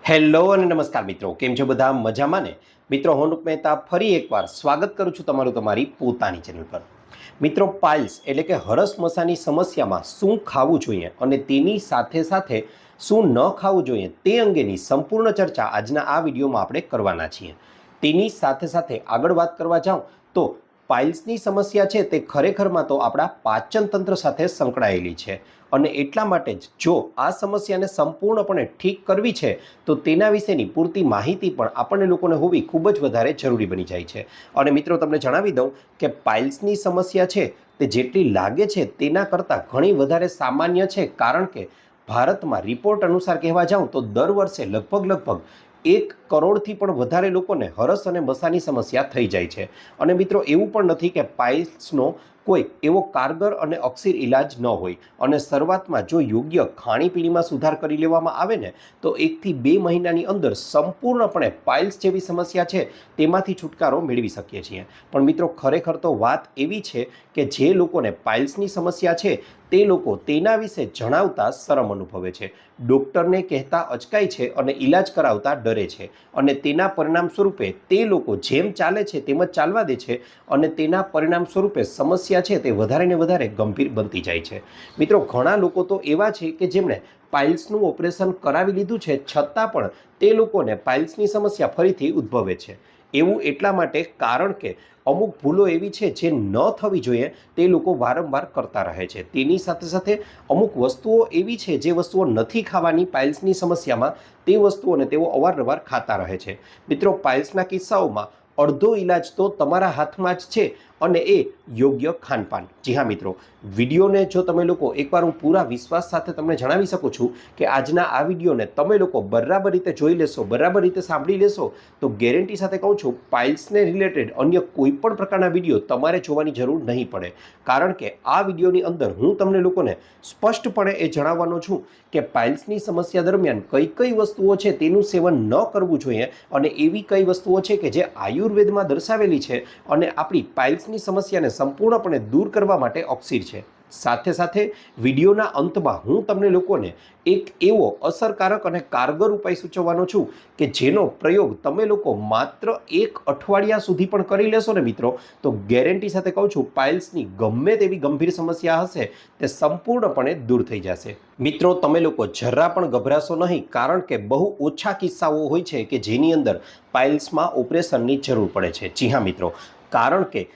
Hello અને નમસ્કાર મિત્રો, કેમ છો બધા? મજામાં ને? મિત્રો, હું અનુપ મહેતા ફરી એકવાર સ્વાગત કરું છું તમારું તમારી પોતાની ચેનલ પર. મિત્રો, પાઇલ્સ એટલે કે હરસ મસાની સમસ્યામાં શું ખાવું જોઈએ અને તેની સાથે સાથે શું ન ખાવું જોઈએ તે અંગેની સંપૂર્ણ ચર્ચા આજના આ વિડીયોમાં આપણે કરવાના છીએ. તેની સાથે સાથે આગળ વાત કરવા જાઉં તો પાઇલ્સની સમસ્યા છે તે ખરેખરમાં તો આપણા પાચન તંત્ર સાથે સંકળાયેલી છે અને એટલા માટે જ જો આ સમસ્યાને સંપૂર્ણપણે ઠીક કરવી છે તો તેના વિશેની પૂરતી માહિતી પણ આપણને લોકોને હોવી ખૂબ જ વધારે જરૂરી બની જાય છે. અને મિત્રો, તમને જણાવી દઉં કે પાઇલ્સની સમસ્યા છે તે જેટલી લાગે છે તેના કરતાં ઘણી વધારે સામાન્ય છે, કારણ કે ભારતમાં રિપોર્ટ અનુસાર કહેવા જાઉં તો દર વર્ષે લગભગ 1 કરોડથી પણ વધારે લોકોને હરસ અને મસાની સમસ્યા થઈ જાય છે. અને મિત્રો, એવું પણ નથી કે પાઇલ્સનો કોઈ એવો કારગર અને અકસીર ઇલાજ ન હોય અને શરૂઆતમાં જો યોગ્ય ખાણીપીણીમાં સુધાર કરી લેવામાં આવે ને તો 1 થી 2 મહિનાની અંદર સંપૂર્ણપણે પાઇલ્સ જેવી સમસ્યા છે તેમાંથી છુટકારો મેળવી શકીએ છીએ. પણ મિત્રો, ખરેખર તો વાત એવી છે કે જે લોકોને પાઇલ્સની સમસ્યા છે તે લોકો તેના વિશે જણાવતા શરમ અનુભવે છે, ડૉક્ટરને કહેતા અચકાય છે અને ઈલાજ કરાવતા ડરે છે. અને તેના પરિણામ સ્વરૂપે તે લોકો જેમ ચાલે છે તેમ જ ચાલવા દે છે અને તેના પરિણામ સ્વરૂપે સમસ્યા છે તે વધારે ને વધારે ગંભીર બનતી જાય છે. મિત્રો, ઘણા લોકો તો એવા છે કે જેમણે પાઇલ્સનું ઓપરેશન કરાવી લીધું છે છતાં પણ તે લોકોને પાઇલ્સની સમસ્યા ફરીથી ઉદ્ભવે છે. એવું એટલા માટે કારણ કે અમુક ભૂલો એવી છે જે ન થવી જોઈએ તે લોકો વારંવાર કરતા રહે છે. તેની સાથે સાથે અમુક વસ્તુઓ એવી છે જે વસ્તુઓ નથી ખાવાની પાઇલ્સની સમસ્યામાં, તે વસ્તુઓને તેઓ અવારનવાર ખાતા રહે છે. મિત્રો, પાઇલ્સના કિસ્સાઓમાં અડધો ઈલાજ તો તમારા હાથમાં જ છે અને એ યોગ્ય ખાનપાન. જી હા મિત્રો, વિડીયોને જો તમે લોકો એકવાર હું પૂરા વિશ્વાસ સાથે તમને જણાવી શકું છું કે આજના આ વિડીયોને તમે લોકો બરાબર રીતે જોઈ લેશો, બરાબર રીતે સાંભળી લેશો તો ગેરંટી સાથે કહું છું પાઇલ્સને રિલેટેડ અન્ય કોઈ પણ પ્રકારના વિડીયો તમારે જોવાની જરૂર નહીં પડે. કારણ કે આ વિડીયોની અંદર હું તમને લોકોને સ્પષ્ટપણે એ જણાવવાનો છું કે પાઇલ્સની સમસ્યા દરમિયાન કઈ કઈ વસ્તુઓ છે તેનું સેવન ન કરવું જોઈએ અને એવી કઈ વસ્તુઓ છે કે જે આયુર્વેદમાં દર્શાવેલી છે અને આપણી પાઇલ્સની સમસ્યાને સંપૂર્ણપણે દૂર કરવા માટે અક્ષીર છે. સાથે સાથે વિડીયોના અંતમાં હું તમને લોકોને એક એવો અસરકારક અને કારગર ઉપાય સૂચવવાનો છું કે જેનો પ્રયોગ તમે લોકો માત્ર 1 અઠવાડિયા સુધી પણ કરી લેશો ને મિત્રો, તો ગેરંટી સાથે કહું છું પાઇલ્સની ગમે તેવી ગંભીર સમસ્યા હશે તે સંપૂર્ણપણે દૂર થઈ જશે. મિત્રો, તમે લોકો જરા પણ ગભરાશો નહીં, કારણ કે બહુ ઓછા કિસ્સાઓ હોય છે કે જેની અંદર પાઇલ્સમાં ઓપરેશનની જરૂર પડે છે. જી હા મિત્રો, કારણ કે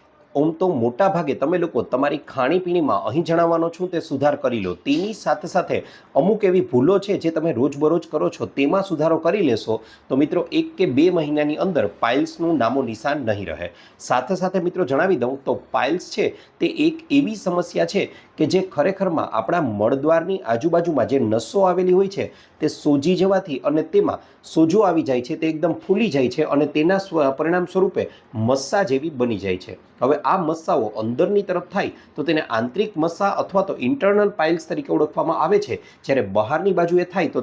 તો મોટા ભાગે તમે લોકો તમારી ખાણીપીણીમાં અહીં જણાવવાનો છું તે સુધાર કરી લો. તેની સાથે સાથે અમુક એવી ભૂલો છે જે તમે રોજબરોજ કરો છો તેમાં સુધારો કરી લેશો તો મિત્રો 1 કે 2 મહિનાની અંદર પાઇલ્સનું નામો નિશાન નહીં રહે. સાથે સાથે મિત્રો જણાવી દઉં તો પાઇલ્સ છે તે એક એવી સમસ્યા છે કે જે ખરેખરમાં આપણા મળદ્વારની આજુબાજુમાં જે નસો આવેલી હોય છે તે સોજી જવાથી અને તેમાં સોજો આવી જાય છે, તે એકદમ ફૂલી જાય છે અને તેના પરિણામ સ્વરૂપે મસ્સા જેવી બની જાય છે. હવે આ મસ્સાઓ અંદરની તરફ થાય તો તેને આંતરિક મસ્સા અથવા તો ઇન્ટરનલ પાઇલ્સ તરીકે ઓળખવામાં આવે છે. જ્યારે બહારની બાજુએ થાય તો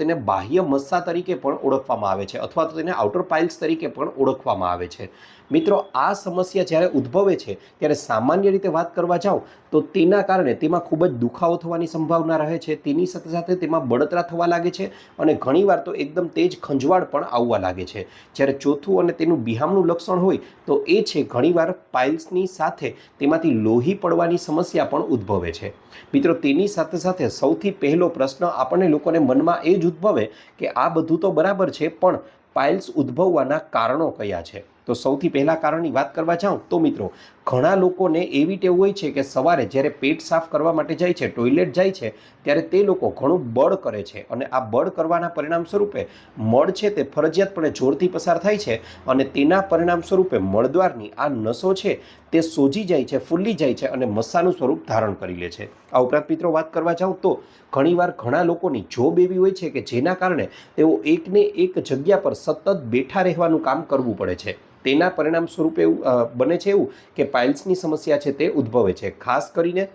તેને બાહ્ય મસ્સા તરીકે પણ ઓળખવામાં આવે છે અથવા તો તેને આઉટર પાઇલ્સ તરીકે પણ ઓળખવામાં આવે છે. મિત્રો, આ સમસ્યા જ્યારે ઉદ્ભવે છે ત્યારે સામાન્ય રીતે વાત કરવા જાઓ તો તેના કારણે તેમાં ખૂબ જ દુખાવો થવાની સંભાવના રહે છે. તેની સાથે સાથે તેમાં બળતરા થવા લાગે છે અને ઘણીવાર તો એકદમ તેજ ખંજવાળ પણ આવવા લાગે છે. જ્યારે ચોથું અને તેનું બિહામણું લક્ષણ હોય તો એ છે ઘણીવાર પાઇલ્સની સાથે તેમાંથી લોહી પડવાની સમસ્યા પણ ઉદ્ભવે છે. મિત્રો, તેની સાથે સાથે સૌથી પહેલો પ્રશ્ન આપણને લોકોને મનમાં એ જ ઉદ્ભવે કે આ બધું તો બરાબર છે, પણ પાઇલ્સ ઉદ્ભવવાના કારણો કયા છે? તો સૌથી પહેલા કારણની વાત કરવા જાઉં તો મિત્રો, ઘણા લોકોને એવી ટેવ હોય છે કે સવારે જ્યારે પેટ સાફ કરવા માટે જાય છે, ટોયલેટ જાય છે, ત્યારે તે લોકો ઘણું બળ કરે છે અને આ બળ કરવાના પરિણામ સ્વરૂપે મળ છે તે ફરજિયાતપણે જોરથી પસાર થાય છે અને તેના પરિણામ સ્વરૂપે મળદ્વારની આ નસો છે તે સોજી જાય છે, ફૂલી જાય છે અને મસ્સાનું સ્વરૂપ ધારણ કરી લે છે. આ ઉપરાંત મિત્રો વાત કરવા જાઉં તો ઘણીવાર ઘણા લોકોની જોબ એવી હોય છે કે જેના કારણે તેઓ એકને એક જગ્યા પર સતત બેઠા રહેવાનું કામ કરવું પડે છે. તેના પરિણામ સ્વરૂપે એવું બને છે એવું કે પાઇલ્સની સમસ્યા છે તે ઉદ્ભવે છે. ખાસ કરીને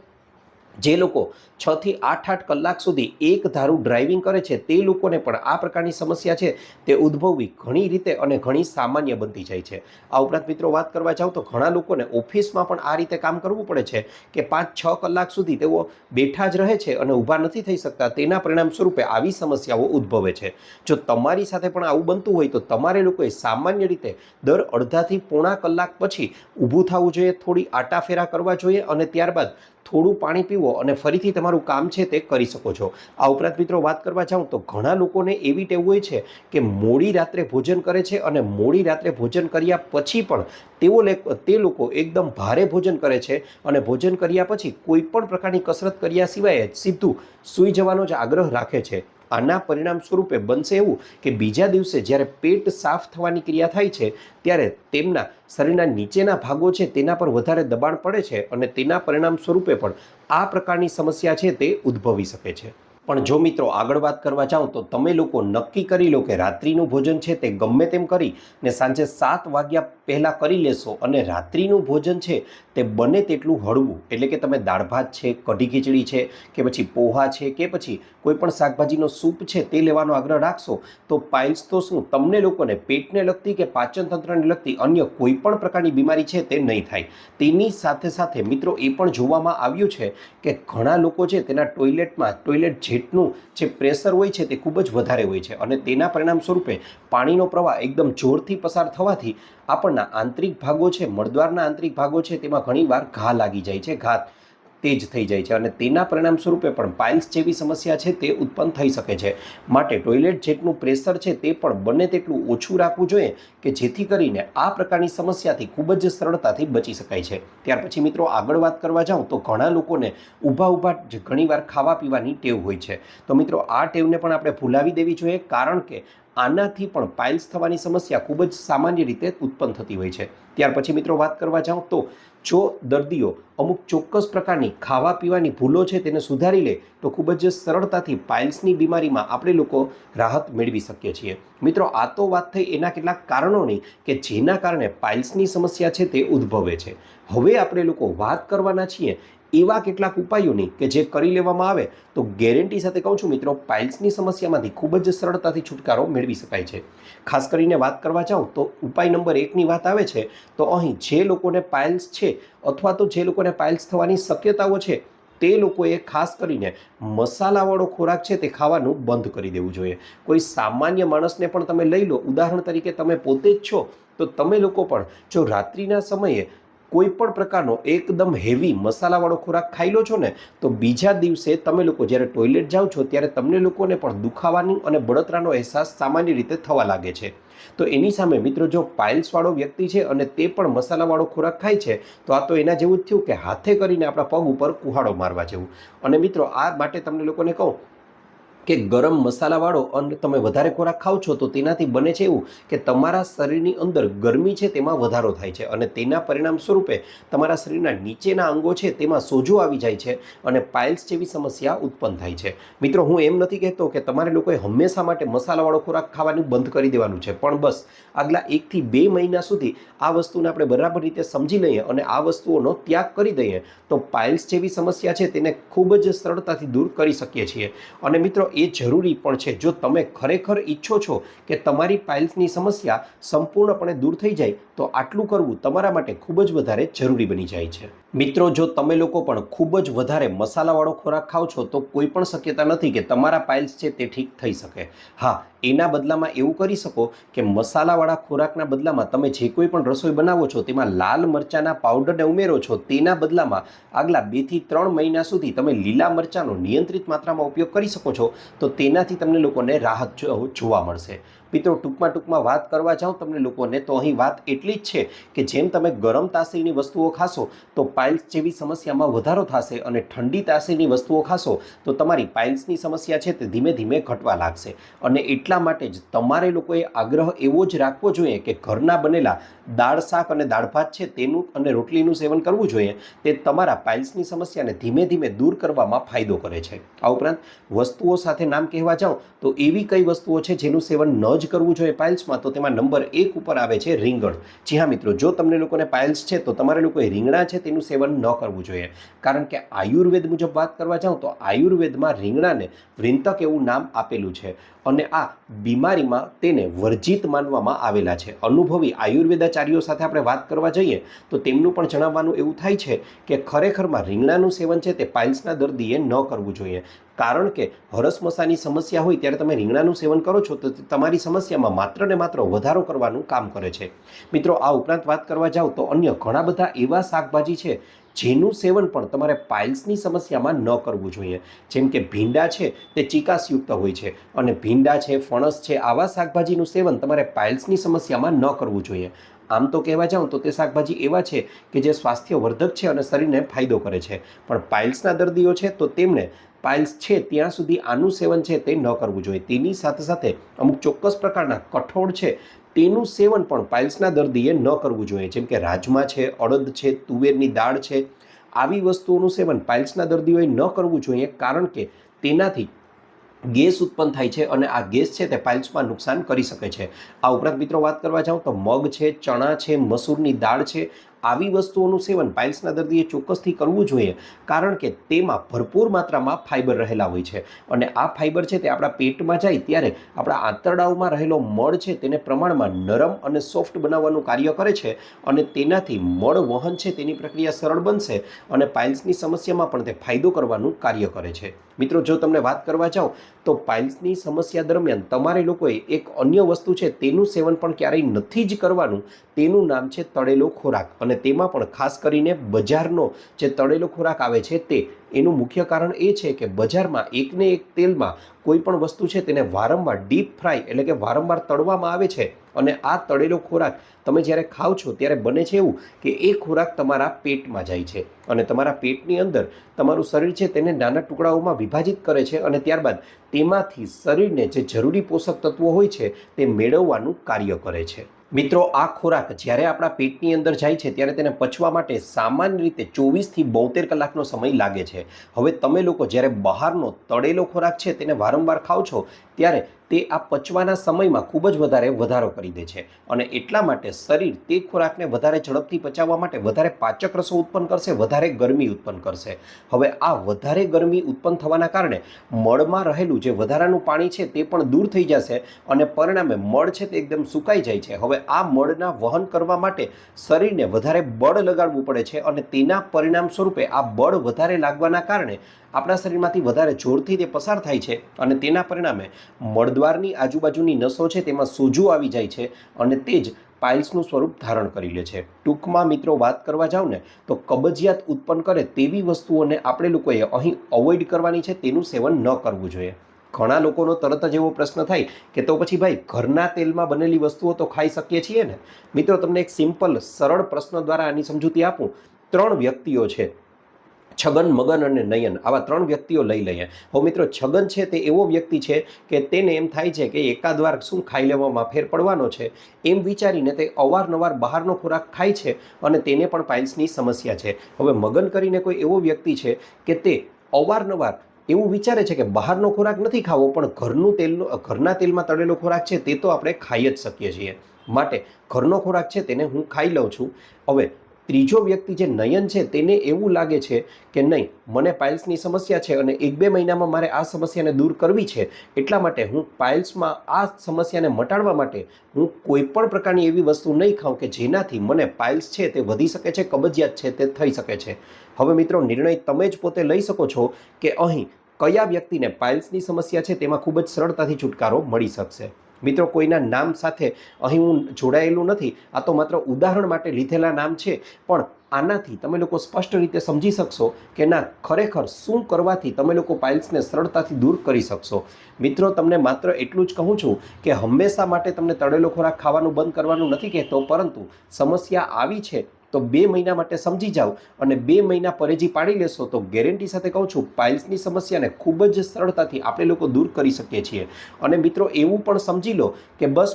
જે લોકો 6 થી 8 કલાક સુધી એક ધારું ડ્રાઇવિંગ કરે છે તે લોકોને પણ આ પ્રકારની સમસ્યા છે તે ઉદ્ભવવી ઘણી રીતે અને ઘણી સામાન્ય બનતી જાય છે. આ ઉપરાંત મિત્રો વાત કરવા જાઉં તો ઘણા લોકોને ઓફિસમાં પણ આ રીતે કામ કરવું પડે છે કે 5-6 કલાક સુધી તેઓ બેઠા જ રહે છે અને ઊભા નથી થઈ શકતા. તેના પરિણામ સ્વરૂપે આવી સમસ્યાઓ ઉદ્ભવે છે. જો તમારી સાથે પણ આવું બનતું હોય તો તમારે લોકોએ સામાન્ય રીતે દર અડધાથી પોણા કલાક પછી ઊભું થવું જોઈએ, થોડી આટાફેરા કરવા જોઈએ અને ત્યારબાદ થોડું પાણી પીવો અને ફરીથી તમારું કામ છે તે કરી શકો છો. આ ઉપરાંત મિત્રો વાત કરવા જાઉં તો ઘણા લોકોને એવી ટેવ હોય છે કે મોડી રાત્રે ભોજન કરે છે અને મોડી રાત્રે ભોજન કર્યા પછી પણ તે લોકો એકદમ ભારે ભોજન કરે છે અને ભોજન કર્યા પછી કોઈ પણ પ્રકારની કસરત કર્યા સિવાય જ સીધું સૂઈ જવાનો જ આગ્રહ રાખે છે. આના પરિણામ સ્વરૂપે બનશે એવું કે બીજા દિવસે જ્યારે પેટ સાફ થવાની ક્રિયા થાય છે ત્યારે તેમના શરીરના નીચેના ભાગો છે તેના પર વધારે દબાણ પડે છે અને તેના પરિણામ સ્વરૂપે પણ આ પ્રકારની સમસ્યા છે તે ઉદ્ભવી શકે છે. પણ જો મિત્રો આગળ વાત કરવા જાઉં તો તમે લોકો નક્કી કરી લો કે રાત્રિનું ભોજન છે તે ગમે તેમ કરી ને સાંજે 7 વાગ્યા પહેલાં કરી લેશો અને રાત્રિનું ભોજન છે તે બને તેટલું હળવું, એટલે કે તમે દાળ ભાત છે, કઢી ખીચડી છે કે પછી પોહા છે કે પછી કોઈ પણ શાકભાજીનો સૂપ છે તે લેવાનો આગ્રહ રાખશો તો પાઇલ્સ તો શું તમને લોકોને પેટને લગતી કે પાચન તંત્રને લગતી અન્ય કોઈ પણ પ્રકારની બીમારી છે તે નહીં થાય. તેની સાથે સાથે મિત્રો એ પણ જોવામાં આવ્યું છે કે ઘણા લોકો છે તેના ટોયલેટ જેટલું જે પ્રેશર હોય છે તે ખૂબ જ વધારે હોય છે અને તેના પરિણામ સ્વરૂપે પાણીનો પ્રવાહ એકદમ જોરથી પસાર થવાથી આપણના આંતરિક ભાગો છે, મળદ્વારના આંતરિક ભાગો છે તેમાં ઘણીવાર ઘા લાગી જાય છે, ઘા તેજ થઈ જાય છે અને તેના પરિણામ સ્વરૂપે પણ પાઇલ્સ જેવી સમસ્યા છે તે ઉત્પન્ન થઈ શકે છે. માટે ટોયલેટ જેટલું પ્રેશર છે તે પણ બને તેટલું ઓછું રાખવું જોઈએ કે જેથી કરીને આ પ્રકારની સમસ્યાથી ખૂબ જ સરળતાથી બચી શકાય છે. ત્યાર પછી મિત્રો આગળ વાત કરવા જાઉં તો ઘણા લોકોને ઊભા ઘણીવાર ખાવા પીવાની ટેવ હોય છે. તો મિત્રો આ ટેવને પણ આપણે ભૂલાવી દેવી જોઈએ, કારણ કે આનાથી પણ પાઇલ્સ થવાની સમસ્યા ખૂબ જ સામાન્ય રીતે ઉત્પન્ન થતી હોય છે. ત્યાર પછી મિત્રો વાત કરવા જાઉં તો જો દર્દીઓ અમુક ચોક્કસ પ્રકારની ખાવા પીવાની ભૂલો છે તેને સુધારી લે તો ખૂબ જ સરળતાથી પાઇલ્સની બીમારીમાં આપણે લોકો રાહત મેળવી શકીએ છીએ. મિત્રો આ તો વાત થઈ એના કેટલાક કારણોની કે જેના કારણે પાઇલ્સની સમસ્યા છે તે ઉદ્ભવે છે. હવે આપણે લોકો વાત કરવાના છીએ એવા કેટલાક ઉપાયોની કે જે કરી લેવામાં આવે તો ગેરંટી સાથે કહું છું મિત્રો, પાઇલ્સની સમસ્યામાંથી ખૂબ જ સરળતાથી છુટકારો મેળવી શકાય છે. ખાસ કરીને વાત કરવા જાઉં તો ઉપાય નંબર 1ની વાત આવે છે તો અહીં જે લોકોને પાઇલ્સ છે અથવા તો જે લોકોને પાઇલ્સ થવાની શક્યતાઓ છે તે લોકોએ ખાસ કરીને મસાલાવાળો ખોરાક છે તે ખાવાનું બંધ કરી દેવું જોઈએ. કોઈ સામાન્ય માણસને પણ તમે લઈ લો, ઉદાહરણ તરીકે તમે પોતે જ છો તો તમે લોકો પણ જો રાત્રિના સમયે કોઈ પણ પ્રકારનો એકદમ હેવી મસાલાવાળો ખોરાક ખાઈ લો છો ને તો બીજા દિવસે તમે લોકો જ્યારે ટોયલેટ જાઓ છો ત્યારે તમને લોકોને પણ દુખાવાની અને બળતરાનો અહેસાસ સામાન્ય રીતે થવા લાગે છે. તો એની સામે મિત્રો જો પાઇલ્સવાળો વ્યક્તિ છે અને તે પણ મસાલાવાળો ખોરાક ખાય છે તો આ તો એના જેવું જ થયું કે હાથે કરીને આપણા પગ ઉપર કુહાડો મારવા જેવું. અને મિત્રો આ માટે તમને લોકોને કહું કે ગરમ મસાલાવાળો અને તમે વધારે ખોરાક ખાઓ છો તો તેનાથી બને છે એવું કે તમારા શરીરની અંદર ગરમી છે તેમાં વધારો થાય છે અને તેના પરિણામ સ્વરૂપે તમારા શરીરના નીચેના અંગો છે તેમાં સોજો આવી જાય છે અને પાઇલ્સ જેવી સમસ્યા ઉત્પન્ન થાય છે. મિત્રો હું એમ નથી કહેતો કે તમારે લોકોએ હંમેશા માટે મસાલાવાળો ખોરાક ખાવાનું બંધ કરી દેવાનું છે, પણ બસ આગલા 1 થી 2 મહિના સુધી આ વસ્તુને આપણે બરાબર રીતે સમજી લઈએ અને આ વસ્તુઓનો ત્યાગ કરી દઈએ તો પાઇલ્સ જેવી સમસ્યા છે તેને ખૂબ જ સરળતાથી દૂર કરી શકીએ છીએ. અને મિત્રો એ જરૂરી પણ છે. જો તમે ખરેખર ઈચ્છો છો કે તમારી પાઇલ્સની સમસ્યા સંપૂર્ણપણે દૂર થઈ જાય તો આટલું કરવું તમારા માટે ખૂબ જ વધારે જરૂરી બની જાય છે. મિત્રો જો તમે લોકો પણ ખૂબ જ વધારે મસાલાવાળો ખોરાક ખાઓ છો તો કોઈ પણ શક્યતા નથી કે તમારા પાઇલ્સ છે તે ઠીક થઈ શકે. હા, એના બદલામાં એવું કરી શકો કે મસાલાવાળા ખોરાકના બદલામાં તમે જે કોઈ પણ રસોઈ બનાવો છો તેમાં લાલ મરચાંના પાવડરને ઉમેરો છો, તેના બદલામાં આગલા 2 થી 3 મહિના સુધી તમે લીલા મરચાંનો નિયંત્રિત માત્રામાં ઉપયોગ કરી શકો છો તો તેનાથી તમને લોકોને રાહત જોવા મળશે. મિત્રો ટૂંકમાં વાત કરવા જાઉં તમને લોકોને તો અહીં વાત એટલી જ છે કે જેમ તમે ગરમ તાસીરની વસ્તુઓ ખાશો તો પાઇલ્સ જેવી સમસ્યામાં વધારો થશે અને ઠંડી તાસીરની વસ્તુઓ ખાશો તો તમારી પાઇલ્સની સમસ્યા છે તે ધીમે ધીમે ઘટવા લાગશે. અને એટલા માટે જ તમારે લોકોએ આગ્રહ એવો જ રાખવો જોઈએ કે ઘરના બનેલા દાળ શાક અને દાળ ભાત છે તેનું અને રોટલીનું સેવન કરવું જોઈએ. તે તમારા પાઇલ્સની સમસ્યાને ધીમે ધીમે દૂર કરવામાં ફાયદો કરે છે. આ ઉપરાંત વસ્તુઓ સાથે નામ કહેવા જાઉં તો એવી કઈ વસ્તુઓ છે જેનું સેવન ન જ કરવું જોઈએ પાઇલ્સમાં, તો તેમાં નંબર 1 ઉપર આવે છે રીંગણ. જી હા મિત્રો, જો તમને લોકોને પાઇલ્સ છે તો તમારે લોકોએ રીંગણા છે તેનું સેવન ન કરવું જોઈએ, કારણ કે આયુર્વેદ મુજબ વાત કરવા જાઉં તો આયુર્વેદમાં રીંગણાને વૃંતક એવું નામ આપેલું છે અને આ બીમારીમાં તેને વર્જિત માનવામાં આવેલા છે. અનુભવી આયુર્વેદાચાર્યો સાથે આપણે વાત કરવા જઈએ તો તેમનું પણ જણાવવાનું એવું થાય છે કે ખરેખરમાં રીંગણાનું સેવન છે તે પાઇલ્સના દર્દીએ ન કરવું જોઈએ, કારણ કે હરસમસાની સમસ્યા હોય ત્યારે તમે રીંગણાનું સેવન કરો છો તો તમારી સમસ્યામાં માત્ર ને માત્ર વધારો કરવાનું કામ કરે છે. મિત્રો, આ ઉપરાંત વાત કરવા જાઓ તો અન્ય ઘણા બધા એવા શાકભાજી છે જેનું સેવન પણ તમારે પાઇલ્સની સમસ્યામાં ન કરવું જોઈએ. જેમ કે ભીંડા છે તે ચિકાસયુક્ત હોય છે અને ભીંડા છે, ફણસ છે, આવા શાકભાજીનું સેવન તમારે પાઇલ્સની સમસ્યામાં ન કરવું જોઈએ. આમ તો કહેવા જાઉં તો તે શાકભાજી એવા છે કે જે સ્વાસ્થ્યવર્ધક છે અને શરીરને ફાયદો કરે છે, પણ પાઇલ્સના દર્દીઓ છે તો તેમને પાઇલ્સ છે ત્યાં સુધી આનું સેવન છે તે ન કરવું જોઈએ. તેની સાથે સાથે અમુક ચોક્કસ પ્રકારના કઠોળ છે તેનું સેવન પણ પાઇલ્સના દર્દીએ ન કરવું જોઈએ. જેમ કે રાજમા છે, અડદ છે, તુવેરની દાળ છે, આવી વસ્તુઓનું સેવન પાઇલ્સના દર્દીઓએ ન કરવું જોઈએ, કારણ કે તેનાથી ગેસ ઉત્પન્ન થાય છે અને આ ગેસ છે તે પાઇલ્સમાં નુકસાન કરી શકે છે. આ ઉપરાંત મિત્રો વાત કરવા જાઉં તો મગ છે, ચણા છે, મસૂરની દાળ છે, આવી વસ્તુઓનું સેવન પાઇલ્સના દર્દીએ ચોક્કસથી કરવું જોઈએ, કારણ કે તેમાં ભરપૂર માત્રામાં ફાઇબર રહેલા હોય છે અને આ ફાઇબર છે તે આપણા પેટમાં જાય ત્યારે આપણા આંતરડાઓમાં રહેલો મળ છે તેને પ્રમાણમાં નરમ અને સોફ્ટ બનાવવાનું કાર્ય કરે છે અને તેનાથી મળ વહન છે તેની પ્રક્રિયા સરળ બનશે અને પાઇલ્સની સમસ્યામાં પણ તે ફાયદો કરવાનું કાર્ય કરે છે. મિત્રો, જો તમને વાત કરવા જાઓ તો પાઇલ્સની સમસ્યા દરમિયાન તમારે લોકોએ એક અન્ય વસ્તુ છે તેનું સેવન પણ ક્યારેય નથી જ કરવાનું. તેનું નામ છે તળેલો ખોરાક અને તેમાં પણ ખાસ કરીને બજારનો જે તળેલો ખોરાક આવે છે તે. એનું મુખ્ય કારણ એ છે કે બજારમાં એકને એક તેલમાં કોઈ પણ વસ્તુ છે તેને વારંવાર ડીપ ફ્રાય એટલે કે વારંવાર તળવામાં આવે છે અને આ તળેલો ખોરાક તમે જ્યારે ખાઓ છો ત્યારે બને છે એવું કે એ ખોરાક તમારા પેટમાં જાય છે અને તમારા પેટની અંદર તમારું શરીર છે તેને નાના ટુકડાઓમાં વિભાજિત કરે છે અને ત્યારબાદ તેમાંથી શરીરને જે જરૂરી પોષક તત્વો હોય છે તે મેળવવાનું કાર્ય કરે છે. મિત્રો, આ ખોરાક જ્યારે આપણા પેટની અંદર જાય છે ત્યારે તેને પચવા માટે સામાન્ય રીતે 24થી 72 કલાકનો સમય લાગે છે. હવે તમે લોકો જ્યારે બહારનો તળેલો ખોરાક છે તેને વારંવાર ખાઓ છો ત્યારે તે આ પચવાના સમયમાં ખૂબ જ વધારો કરી દે છે અને એટલા માટે શરીર તે ખોરાકને વધારે ઝડપથી પચાવવા માટે વધારે પાચક રસો ઉત્પન્ન કરશે, વધારે ગરમી ઉત્પન્ન કરશે. હવે આ વધારે ગરમી ઉત્પન્ન થવાના કારણે મળમાં રહેલું જે વધારાનું પાણી છે તે પણ દૂર થઈ જશે અને પરિણામે મળ છે તે એકદમ સુકાઈ જાય છે. હવે આ મળના વહન કરવા માટે શરીરને વધારે બળ લગાડવું પડે છે અને તેના પરિણામ સ્વરૂપે આ બળ વધારે લાગવાના કારણે આપણા શરીરમાંથી વધારે જોરથી તે પસાર થાય છે અને તેના પરિણામે મળદ્વારની આજુબાજુની નસો છે તેમાં સોજો આવી જાય છે અને તે જ પાઇલ્સનું સ્વરૂપ ધારણ કરી લે છે. ટૂંકમાં મિત્રો વાત કરવા જાવ ને તો કબજિયાત ઉત્પન્ન કરે તેવી વસ્તુઓને આપણે લોકોએ અહીં અવોઇડ કરવાની છે, તેનું સેવન ન કરવું જોઈએ. ઘણા લોકોનો તરત જ એવો પ્રશ્ન થાય કે તો પછી ભાઈ ઘરના તેલમાં બનેલી વસ્તુઓ તો ખાઈ શકીએ છીએ ને? મિત્રો, તમને એક સિમ્પલ સરળ પ્રશ્ન દ્વારા આની સમજૂતી આપું. 3 વ્યક્તિઓ છે, છગન, મગન અને નયન, આવા 3 વ્યક્તિઓ લઈ લઈએ. હવે મિત્રો, છગન છે તે એવો વ્યક્તિ છે કે તેને એમ થાય છે કે એકાદ વાર શું ખાઈ લેવામાં ફેર પડવાનો છે એમ વિચારીને તે અવારનવાર બહારનો ખોરાક ખાય છે અને તેને પણ પાઇલ્સની સમસ્યા છે. હવે મગન કરીને કોઈ એવો વ્યક્તિ છે કે તે અવારનવાર એવું વિચારે છે કે બહારનો ખોરાક નથી ખાવો પણ ઘરના તેલમાં તળેલો ખોરાક છે તે તો આપણે ખાઈ જ શકીએ છીએ, માટે ઘરનો ખોરાક છે તેને હું ખાઈ લઉં છું. હવે ત્રીજો વ્યક્તિ જે નયન છે તેને એવું લાગે છે કે નહીં, મને પાઇલ્સની સમસ્યા છે અને 1-2 મહિનામાં મારે આ સમસ્યાને દૂર કરવી છે, એટલા માટે હું પાઇલ્સમાં આ સમસ્યાને મટાડવા માટે હું કોઈ પણ પ્રકારની એવી વસ્તુ નહીં ખાઉં કે જેનાથી મને પાઇલ્સ છે તે વધી શકે છે, કબજિયાત છે તે થઈ શકે છે. હવે મિત્રો, નિર્ણય તમે જ પોતે લઈ શકો છો કે અહીં કયા વ્યક્તિને પાઇલ્સની સમસ્યા છે તેમાં ખૂબ જ સરળતાથી છુટકારો મળી શકશે. મિત્રો, કોઈના નામ સાથે અહીં હું જોડાયેલું નથી, આ તો માત્ર ઉદાહરણ માટે લીધેલા નામ છે, પણ આનાથી તમે લોકો સ્પષ્ટ રીતે સમજી શકશો કે ના, ખરેખર શું કરવાથી તમે લોકો પાઇલ્સને સરળતાથી દૂર કરી શકશો. મિત્રો, તમને માત્ર એટલું જ કહું છું કે હંમેશા માટે તમને તળેલો ખોરાક ખાવાનું બંધ કરવાનું નથી કહેતો, પરંતુ સમસ્યા આવી છે તો 2 મહિના માટે સમજી જાઓ અને 2 મહિના પરેજી પાડી લેશો તો ગેરંટી સાથે કહું છું પાઇલ્સની સમસ્યાને ખૂબ જ સરળતાથી આપણે લોકો દૂર કરી શકીએ છીએ. અને મિત્રો, એવું પણ સમજી લો કે બસ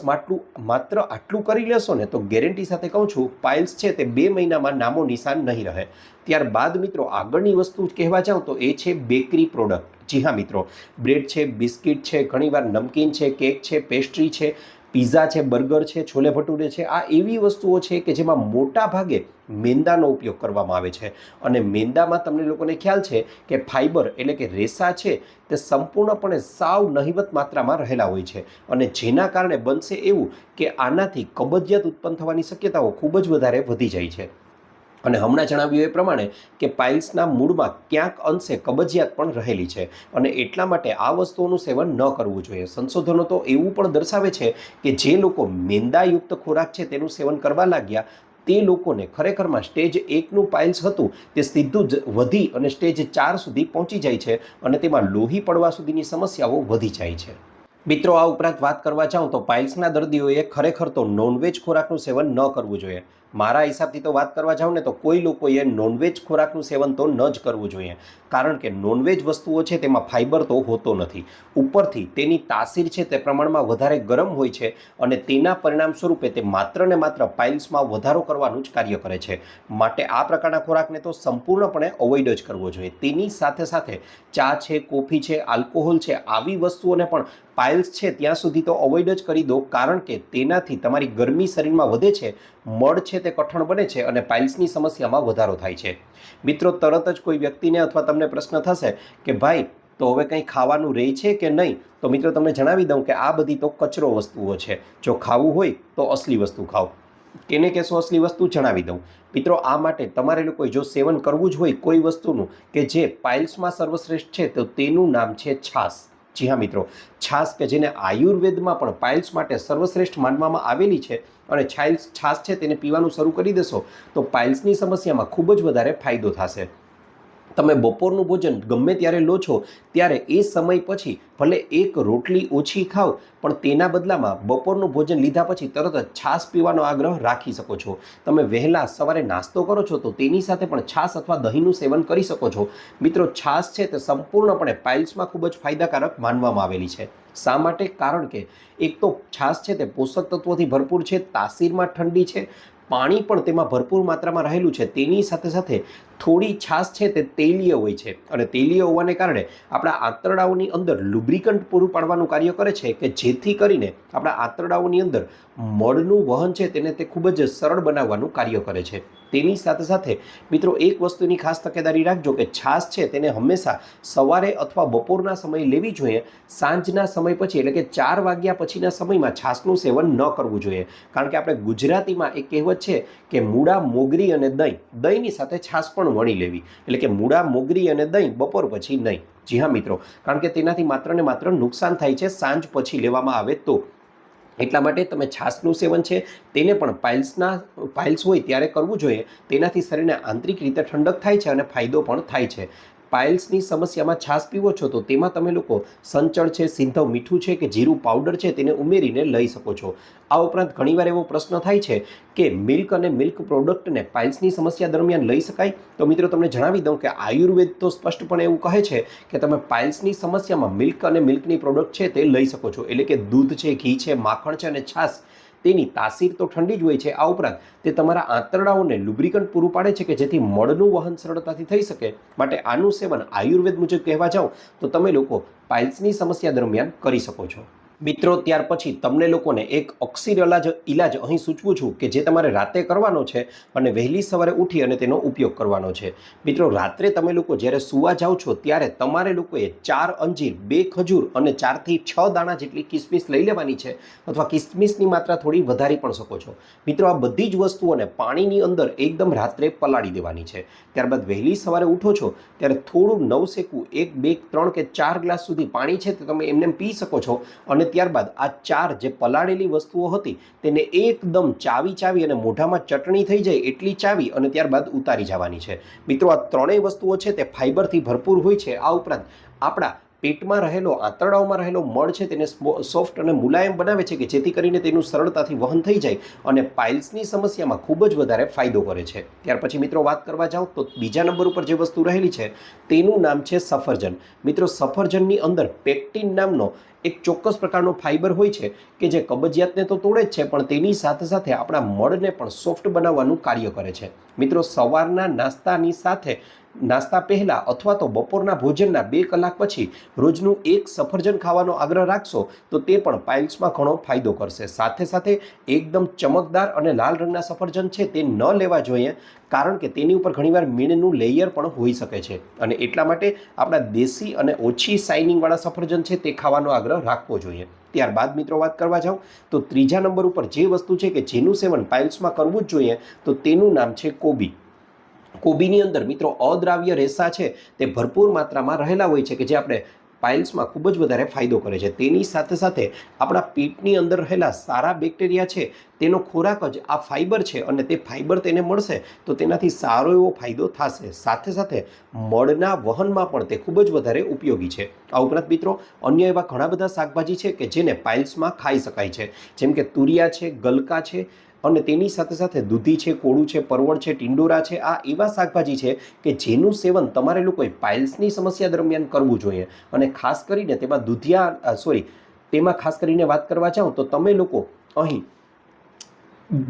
માત્ર આટલું કરી લેશો ને તો ગેરંટી સાથે કહું છું પાઇલ્સ છે તે 2 મહિનામાં નામો નિશાન નહીં રહે. ત્યારબાદ મિત્રો, આગળની વસ્તુ કહેવા જાઉં તો એ છે બેકરી પ્રોડક્ટ. જી હા મિત્રો, બ્રેડ છે, બિસ્કિટ છે, ઘણીવાર નમકીન છે, કેક છે, પેસ્ટ્રી છે, પીઝા છે, બર્ગર છે, છોલે ભટુરે છે, આ એવી વસ્તુઓ છે કે જેમાં મોટા ભાગે મેંદાનો ઉપયોગ કરવામાં આવે છે. અને મેંદામાં તમને લોકોને ખ્યાલ છે કે ફાઈબર એટલે કે રેસા છે તે સંપૂર્ણપણે સાવ નહિવત માત્રામાં રહેલા હોય છે. અને જેના કારણે બનશે એવું કે આનાથી કબજિયાત ઉત્પન્ન થવાની શક્યતાઓ ખૂબ જ વધારે વધી જાય છે. અને હમણાં જણાવ્યું એ પ્રમાણે કે પાઇલ્સના મૂળમાં ક્યાંક અંશે કબજિયાત પણ રહેલી છે અને એટલા માટે આ વસ્તુઓનું સેવન ન કરવું જોઈએ. સંશોધનો તો એવું પણ દર્શાવે છે કે જે લોકો મેંદાયુક્ત ખોરાક છે તેનું સેવન કરવા લાગ્યા તે લોકોને ખરેખરમાં સ્ટેજ 1નું પાઇલ્સ હતું તે સીધું જ વધી અને સ્ટેજ 4 સુધી પહોંચી જાય છે અને તેમાં લોહી પડવા સુધીની સમસ્યાઓ વધી જાય છે. મિત્રો, આ ઉપરાંત વાત કરવા જાઉં તો પાઇલ્સના દર્દીઓએ ખરેખર તો નોનવેજ ખોરાકનું સેવન ન કરવું જોઈએ. મારા હિસાબથી તો વાત કરવા જાઉં ને તો કોઈ લોકોએ નોનવેજ ખોરાકનું સેવન તો ન જ કરવું જોઈએ, કારણ કે નોનવેજ વસ્તુઓ છે તેમાં ફાઇબર તો હોતો નથી. ઉપરથી તેની તાસીર છે તે પ્રમાણમાં વધારે ગરમ હોય છે અને તેના પરિણામ સ્વરૂપે તે માત્ર ને માત્ર પાઇલ્સમાં વધારો કરવાનું જ કાર્ય કરે છે. માટે આ પ્રકારના ખોરાકને તો સંપૂર્ણપણે અવોઇડ જ કરવો જોઈએ. તેની સાથે સાથે ચા છે, કોફી છે, આલ્કોહોલ છે, આવી વસ્તુઓને પણ પાઇલ્સ છે ત્યાં સુધી તો અવોઇડ જ કરી દો, કારણ કે તેનાથી તમારી ગરમી શરીરમાં વધે છે, મળ છે તે કઠણ બને છે અને પાઇલ્સની સમસ્યામાં વધારો થાય છે. મિત્રો, તરત જ કોઈ વ્યક્તિને અથવા તમને પ્રશ્ન થશે કે ભાઈ તો હવે કંઈ ખાવાનું રહે છે કે નહીં, તો મિત્રો તમને જણાવી દઉં કે આ બધી તો કચરો વસ્તુઓ છે. જો ખાવું હોય તો અસલી વસ્તુ ખાઓ. કેને કહેશો અસલી વસ્તુ? જણાવી દઉં. મિત્રો, આ માટે તમારે લોકોએ જો સેવન કરવું જ હોય કોઈ વસ્તુનું કે જે પાઇલ્સમાં સર્વશ્રેષ્ઠ છે તો તેનું નામ છે છાશ. જી હા મિત્રો, છાશ કે જેને આયુર્વેદમાં પણ પાઇલ્સ માટે સર્વશ્રેષ્ઠ માનવામાં આવેલી છે અને છાશ છે તેને પીવાનું શરૂ કરી દેશો તો પાઇલ્સની સમસ્યામાં ખૂબ જ વધારે ફાયદો થશે. તમે બપોરનું ભોજન ગમે ત્યારે લો છો ત્યારે એ સમય પછી ભલે એક રોટલી ઓછી ખાઓ પણ તેના બદલામાં બપોરનું ભોજન લીધા પછી તરત જ છાશ પીવાનો આગ્રહ રાખી શકો છો. તમે વહેલા સવારે નાસ્તો કરો છો તો તેની સાથે પણ છાશ અથવા દહીંનું સેવન કરી શકો છો. મિત્રો, છાશ છે તે સંપૂર્ણપણે પાઇલ્સમાં ખૂબ જ ફાયદાકારક માનવામાં આવેલી છે. શા માટે? કારણ કે એક તો છાશ છે તે પોષક તત્વોથી ભરપૂર છે, તાસીરમાં ઠંડી છે, પાણી પણ તેમાં ભરપૂર માત્રામાં રહેલું છે. તેની સાથે સાથે થોડી છાશ છે તે તેલીય હોય છે અને તેલીય હોવાને કારણે આપણા આંતરડાઓની અંદર લુબ્રિકન્ટ પૂરું પાડવાનું કાર્ય કરે છે કે જેથી કરીને આપણા આંતરડાઓની અંદર મળનું વહન છે તેને તે ખૂબ જ સરળ બનાવવાનું કાર્ય કરે છે. તેની સાથે સાથે મિત્રો એક વસ્તુની ખાસ તકેદારી રાખજો કે છાશ છે તેને હંમેશા સવારે અથવા બપોરના સમયે લેવી જોઈએ. સાંજના સમય પછી એટલે કે 4 વાગ્યા પછીના સમયમાં છાશનું સેવન ન કરવું જોઈએ, કારણ કે આપણે ગુજરાતીમાં એક કહેવત છે કે મૂળા, મોગરી અને દહીંની સાથે છાશ પણ વણી લેવી, એટલે કે મૂળા, મોગરી અને દહીં બપોર પછી નહીં. જી હા મિત્રો, કારણ કે તેનાથી માત્ર ને માત્ર નુકસાન થાય છે સાંજ પછી લેવામાં આવે તો. એટલા માટે તમે છાશનું સેવન છે તેને પણ પાઇલ્સ હોય ત્યારે કરવું જોઈએ. તેનાથી શરીરને આંતરિક રીતે ઠંડક થાય છે અને ફાયદો પણ થાય છે. પાઇલ્સની સમસ્યામાં છાશ પીવો છો તો તેમાં તમે લોકો સંચળ છે, સિંધવ મીઠું છે કે જીરું પાવડર છે તેને ઉમેરીને લઈ શકો છો. આ ઉપરાંત ઘણીવાર એવો પ્રશ્ન થાય છે કે મિલ્ક અને મિલ્ક પ્રોડક્ટને પાઇલ્સની સમસ્યા દરમિયાન લઈ શકાય? તો મિત્રો તમને જણાવી દઉં કે આયુર્વેદ તો સ્પષ્ટપણે એવું કહે છે કે તમે પાઇલ્સની સમસ્યામાં મિલ્ક અને મિલ્કની પ્રોડક્ટ છે તે લઈ શકો છો, એટલે કે દૂધ છે, ઘી છે, માખણ છે અને છાશ. તેની તાસીર તો ઠંડી જ હોય છે. આ ઉપરાંત તે તમારા આંતરડાઓને લુબ્રિકન્ટ પૂરું પાડે છે કે જેથી મળનું વહન સરળતાથી થઈ શકે. માટે આનું સેવન આયુર્વેદ મુજબ કહેવા જાઓ તો તમે લોકો પાઇલ્સની સમસ્યા દરમિયાન કરી શકો છો. મિત્રો, ત્યાર પછી તમને લોકોને એક અક્સિર ઇલાજ અહીં સૂચવું છું કે જે તમારે રાતે કરવાનો છે અને વહેલી સવારે ઉઠી અને તેનો ઉપયોગ કરવાનો છે. મિત્રો, રાત્રે તમે લોકો જ્યારે સૂવા જાઓ છો ત્યારે તમારે લોકોએ 4 અંજીર, 2 ખજૂર અને 4 થી 6 દાણા જેટલી કિસમિસ લઈ લેવાની છે, અથવા કિસમિસની માત્રા થોડી વધારી પણ શકો છો. મિત્રો, આ બધી જ વસ્તુઓને પાણીની અંદર એકદમ રાત્રે પલાળી દેવાની છે. ત્યારબાદ વહેલી સવારે ઉઠો છો ત્યારે થોડું નવસેકું 1, 2, 3 કે 4 ગ્લાસ સુધી પાણી છે તે તમે એમને પી શકો છો. અને ત્યારબાદ આ 4 જે પલાળેલી વસ્તુઓ હતી તેને એકદમ ચાવી અને મોઢામાં ચટણી થઈ જાય એટલી ચાવી અને ત્યારબાદ ઉતારી જવાની છે. મિત્રો, આ ત્રણેય વસ્તુઓ છે તે ફાઇબરથી ભરપૂર હોય છે. આ ઉપરાંત આપણા પેટમાં રહેલો, આંતરડાઓમાં રહેલો મળ છે તેને સોફ્ટ અને મુલાયમ બનાવે છે કે જેથી કરીને તેનું સરળતાથી વહન થઈ જાય અને પાઇલ્સની સમસ્યામાં ખૂબ જ વધારે ફાયદો કરે છે. ત્યાર પછી મિત્રો વાત કરવા જાઉં તો બીજા નંબર ઉપર જે વસ્તુ રહેલી છે તેનું નામ છે સફરજન. મિત્રો, સફરજનની અંદર પેક્ટિન નામનો એક ચોક્કસ પ્રકારનો ફાઇબર હોય છે કે જે કબજિયાતને તો તોડે જ છે પણ તેની સાથે સાથે આપણા મળને પણ સોફ્ટ બનાવવાનું કાર્ય કરે છે. મિત્રો, સવારના નાસ્તાની સાથે નાસ્તા પહેલાં અથવા તો બપોરના ભોજનના 2 કલાક પછી રોજનું એક સફરજન ખાવાનો આગ્રહ રાખશો તો તે પણ પાઇલ્સમાં ઘણો ફાયદો કરશે. સાથે સાથે એકદમ ચમકદાર અને લાલ રંગના સફરજન છે તે ન લેવા જોઈએ, કારણ કે તેની ઉપર ઘણીવાર મીણનું લેયર પણ હોઈ શકે છે, અને એટલા માટે આપણા દેશી અને ઓછી શાઇનિંગવાળા સફરજન છે તે ખાવાનો આગ્રહ રાખવો જોઈએ. ત્યારબાદ મિત્રો વાત કરવા જાઉં તો ત્રીજા નંબર ઉપર જે વસ્તુ છે કે જેનું સેવન પાઇલ્સમાં કરવું જ જોઈએ તો તેનું નામ છે કોબી. કોબીની અંદર મિત્રો અદ્રાવ્ય રેસા છે તે ભરપૂર માત્રામાં રહેલા હોય છે કે જે આપણે પાઇલ્સમાં ખૂબ જ વધારે ફાયદો કરે છે. તેની સાથે સાથે આપણા પેટની અંદર રહેલા સારા બેક્ટેરિયા છે તેનો ખોરાક જ આ ફાઇબર છે, અને તે ફાઇબર તેને મળશે તો તેનાથી સારો એવો ફાયદો થશે. સાથે સાથે મળના વહનમાં પણ તે ખૂબ જ વધારે ઉપયોગી છે. આ ઉપરાંત મિત્રો અન્ય એવા ઘણા બધા શાકભાજી છે કે જેને પાઇલ્સમાં ખાઈ શકાય છે, જેમ કે તુરિયા છે, ગલકા છે, અને તેની સાથે સાથે દૂધી છે, કોળું છે, પરવળ છે, ટિંડોરા છે. આ એવા શાકભાજી છે કે જેનું સેવન તમારે લોકોએ પાઇલ્સની સમસ્યા દરમિયાન કરવું જોઈએ. અને ખાસ કરીને તેમાં ખાસ કરીને વાત કરવા જાઉં તો તમે લોકો અહીં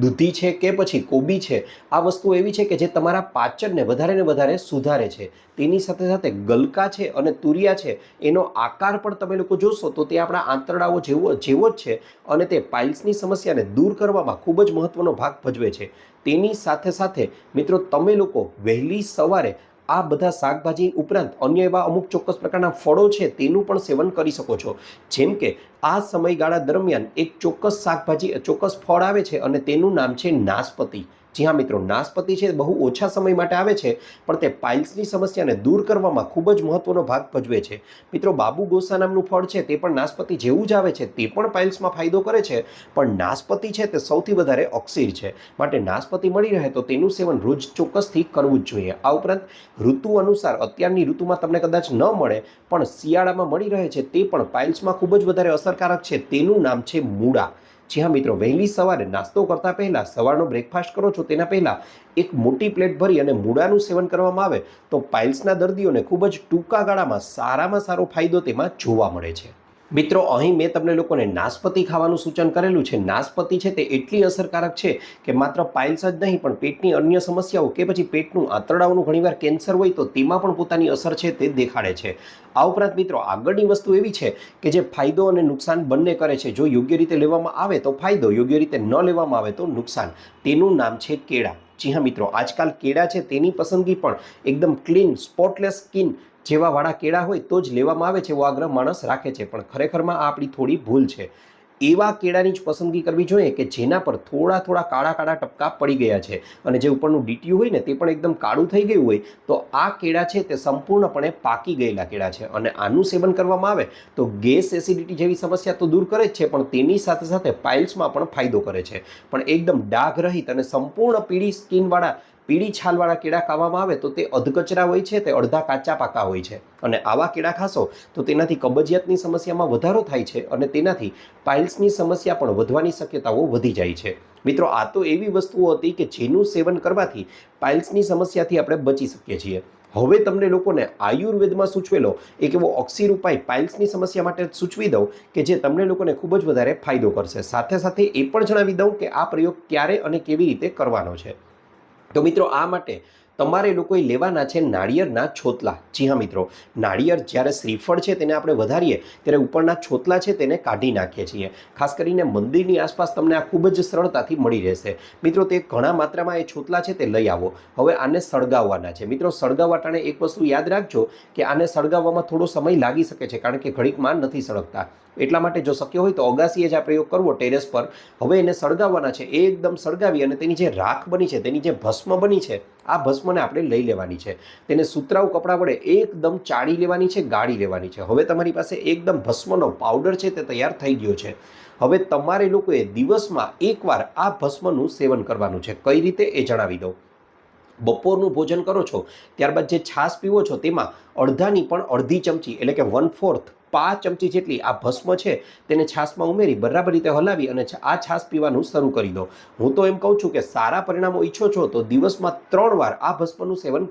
દૂધી છે કે પછી કોબી છે, આ વસ્તુ એવી છે કે જે તમારા પાચનને વધારે ને વધારે સુધારે છે. તેની સાથે સાથે ગલકા છે અને તુરિયા છે, એનો આકાર પણ તમે લોકો જોશો તો તે આપણા આંતરડાઓ જેવો જ છે, અને તે પાઇલ્સની સમસ્યાને દૂર કરવામાં ખૂબ જ મહત્વનો ભાગ ભજવે છે. તેની સાથે સાથે મિત્રો તમે લોકો વહેલી સવારે આ બધા શાકભાજી ઉપરાંત અન્ય એવા અમુક ચોક્કસ પ્રકારના ફળો છે તેનું પણ સેવન કરી શકો છો. જેમ કે આ સમયગાળા દરમિયાન એક ચોક્કસ ફળ આવે છે અને તેનું નામ છે નાશપતી. જી હા મિત્રો, નાશપતી છે બહુ ઓછા સમય માટે આવે છે, પણ તે પાઇલ્સની સમસ્યાને દૂર કરવામાં ખૂબ જ મહત્વનો ભાગ ભજવે છે. મિત્રો બાબુ ગોસા નામનું ફળ છે તે પણ નાશપતી જેવું જ આવે છે, તે પણ પાઇલ્સમાં ફાયદો કરે છે, પણ નાશપતી છે તે સૌથી વધારે અક્સિર છે. માટે નાશપતી મળી રહે તો તેનું સેવન રોજ ચોક્કસથી કરવું જ જોઈએ. આ ઉપરાંત ઋતુ અનુસાર અત્યારની ઋતુમાં તમને કદાચ ન મળે પણ શિયાળામાં મળી રહે છે તે પણ પાઇલ્સમાં ખૂબ જ વધારે અસરકારક છે. તેનું નામ છે મૂળા. જી હા મિત્રો, વહેલી સવારે નાસ્તો કરતાં પહેલાં, સવારનો બ્રેકફાસ્ટ કરો છો તેના પહેલાં એક મોટી પ્લેટ ભરી અને મૂળાનું સેવન કરવામાં આવે તો પાઇલ્સના દર્દીઓને ખૂબ જ ટૂંકા ગાળામાં સારામાં સારો ફાયદો તેમાં જોવા મળે છે. મિત્રો અહીં મેં તમને લોકોને નાશપતી ખાવાનું સૂચન કરેલું છે. નાશપતી છે તે એટલી અસરકારક છે કે માત્ર પાઇલ્સ જ નહીં પણ પેટની અન્ય સમસ્યાઓ કે પછી પેટનું આંતરડાઓનું ઘણીવાર કેન્સર હોય તો તેમાં પણ પોતાની અસર છે તે દેખાડે છે. આ ઉપરાંત મિત્રો આગળની વસ્તુ એવી છે કે જે ફાયદો અને નુકસાન બંને કરે છે. જો યોગ્ય રીતે લેવામાં આવે તો ફાયદો, યોગ્ય રીતે ન લેવામાં આવે તો નુકસાન. તેનું નામ છે કેળા. જી હા મિત્રો, આજકાલ કેળા છે તેની પસંદગી પણ એકદમ ક્લીન, સ્પોટલેસ સ્કિન જેવા વાળા કેળા હોય તો જ લેવામાં આવે છે એવો આગ્રહ માણસ રાખે છે, પણ ખરેખરમાં આ આપણી થોડી ભૂલ છે. એવા કેળાની જ પસંદગી કરવી જોઈએ કે જેના પર થોડા થોડા કાળા કાળા ટપકા પડી ગયા છે, અને જે ઉપરનું ડીટીયું હોય ને તે પણ એકદમ કાળું થઈ ગયું હોય તો આ કેળા છે તે સંપૂર્ણપણે પાકી ગયેલા કેળા છે. અને આનું સેવન કરવામાં આવે તો ગેસ, એસિડિટી જેવી સમસ્યા તો દૂર કરે જ છે, પણ તેની સાથે સાથે પાઇલ્સમાં પણ ફાયદો કરે છે. પણ એકદમ ડાઘ રહિત અને સંપૂર્ણ પીળી છાલવાળા કેળા ખાવામાં આવે તો તે અધકચરા હોય છે, તે અડધા કાચા પાકા હોય છે, અને આવા કેળા ખાશો તો તેનાથી કબજિયાતની સમસ્યામાં વધારો થાય છે, અને તેનાથી પાઇલ્સની સમસ્યા પણ વધવાની શક્યતાઓ વધી જાય છે. મિત્રો આ તો એવી વસ્તુઓ હતી કે જેનું સેવન કરવાથી પાઇલ્સની સમસ્યાથી આપણે બચી શકીએ છીએ. હવે તમને લોકોને આયુર્વેદમાં સૂચવેલો એક એવો અક્સિર ઉપાય પાઇલ્સની સમસ્યા માટે સૂચવી દઉં કે જે તમને લોકોને ખૂબ જ વધારે ફાયદો કરશે. સાથે સાથે એ પણ જણાવી દઉં કે આ પ્રયોગ ક્યારે અને કેવી રીતે કરવાનો છે. તો મિત્રો આ માટે તમારે લોકોએ લેવાના છે નાળિયેરના છોતલા. જી હા મિત્રો, નાળિયેર જ્યારે શ્રીફળ છે તેને આપણે વધારીએ ત્યારે ઉપરના છોતલા છે તેને કાઢી નાખીએ છીએ. ખાસ કરીને મંદિરની આસપાસ તમને આ ખૂબ જ સરળતાથી મળી રહેશે. મિત્રો તે ઘણા માત્રામાં એ છોતલા છે તે લઈ આવો. હવે આને સળગાવવાના છે. મિત્રો સળગાવવા ટાણે એક વસ્તુ યાદ રાખજો કે આને સળગાવવામાં થોડો સમય લાગી શકે છે, કારણ કે ઘડીકમાં નથી સળગતા. એટલા માટે જો શક્ય હોય તો અગાસીએ જ આ પ્રયોગ કરવો, ટેરેસ પર. હવે એને સળગાવવાના છે. એકદમ સળગાવી અને તેની જે રાખ બની છે, તેની જે ભસ્મ બની છે, આ ભસ્મને આપણે લઈ લેવાની છે. તેને સુતરાઉ કપડા વડે એકદમ ચાળી લેવાની છે, ગાળી લેવાની છે. હવે તમારી પાસે એકદમ ભસ્મનો પાવડર છે તે તૈયાર થઈ ગયો છે. હવે તમારે લોકોએ દિવસમાં એકવાર આ ભસ્મનું સેવન કરવાનું છે. કઈ રીતે એ જણાવી દઉં. બપોરનું ભોજન કરો છો ત્યારબાદ જે છાશ પીવો છો તેમાં અડધાની પણ અડધી ચમચી એટલે કે 1/4 5 ચમચી જેટલી આ ભસ્મ છે તેને છાશમાં ઉમેરી બરાબર રીતે હલાવી અને આ છાશ પીવાનું શરૂ કરી દો. હું તો એમ કહું છું કે સારા પરિણામો ઈચ્છો છો તો દિવસમાં 3 વાર આ ભસ્મનું સેવન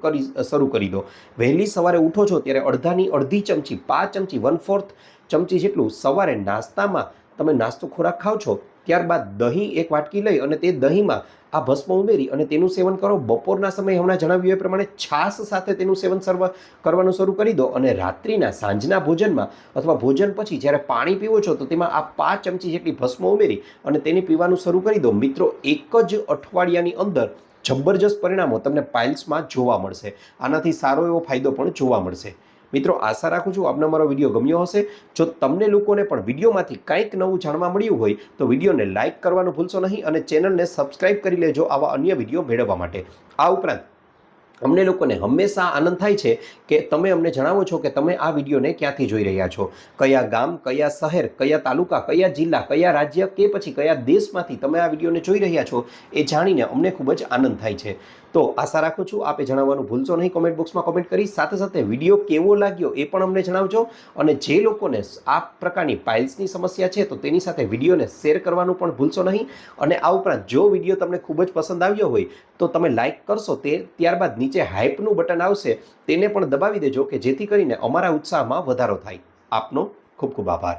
શરૂ કરી દો. વહેલી સવારે ઉઠો છો ત્યારે અડધાની અડધી ચમચી 5 ચમચી 1/4 ચમચી જેટલું સવારે નાસ્તામાં તમે નાસ્તો ખોરાક ખાઓ છો ત્યારબાદ દહીં 1 વાટકી લઈ અને તે દહીંમાં આ ભસ્મ ઉમેરી અને તેનું સેવન કરો. બપોરના સમયે હમણાં જણાવ્યું એ પ્રમાણે છાશ સાથે તેનું સેવન કરવાનું શરૂ કરી દો અને રાત્રિના સાંજના ભોજનમાં અથવા ભોજન પછી જ્યારે પાણી પીવો છો તો તેમાં આ 5 ચમચી જેટલી ભસ્મ ઉમેરી અને તેને પીવાનું શરૂ કરી દો. મિત્રો, એક જ અઠવાડિયાની અંદર જબરજસ્ત પરિણામો તમને પાઇલ્સમાં જોવા મળશે. આનાથી સારો એવો ફાયદો પણ જોવા મળશે. મિત્રો, આશા રાખું છું આપને મારો વિડીયો ગમ્યો હશે. જો તમને લોકોને પણ વિડીયોમાંથી કંઈક નવું જાણવા મળ્યું હોય તો વિડીયોને લાઇક કરવાનું ભૂલશો નહીં અને ચેનલને સબસ્ક્રાઇબ કરી લેજો આવા અન્ય વિડીયો મેળવવા માટે. આ ઉપરાંત અમને લોકોને હંમેશા આનંદ થાય છે કે તમે અમને જણાવો છો કે તમે આ વિડીયોને ક્યાંથી જોઈ રહ્યા છો, કયા ગામ, કયા શહેર, કયા તાલુકા, કયા જિલ્લા, કયા રાજ્ય કે પછી કયા દેશમાંથી તમે આ વિડીયોને જોઈ રહ્યા છો એ જાણીને અમને ખૂબ જ આનંદ થાય છે. તો આશા રાખું છું આપે જણાવવાનું ભૂલશો નહીં. કોમેન્ટ બોક્સમાં કોમેન્ટ કરી સાથે સાથે વિડીયો કેવો લાગ્યો એ પણ અમને જણાવજો. અને જે લોકોને આ પ્રકારની પાઇલ્સની સમસ્યા છે તો તેની સાથે વિડીયોને શેર કરવાનું પણ ભૂલશો નહીં. અને આ ઉપરાંત જો વિડીયો તમને ખૂબ જ પસંદ આવ્યો હોય તો તમે લાઇક કરશો, ત્યારબાદ નીચે હાઇપનું બટન આવશે તેને પણ દબાવી દેજો કે જેથી કરીને અમારા ઉત્સાહમાં વધારો થાય. આપનો ખૂબ ખૂબ આભાર.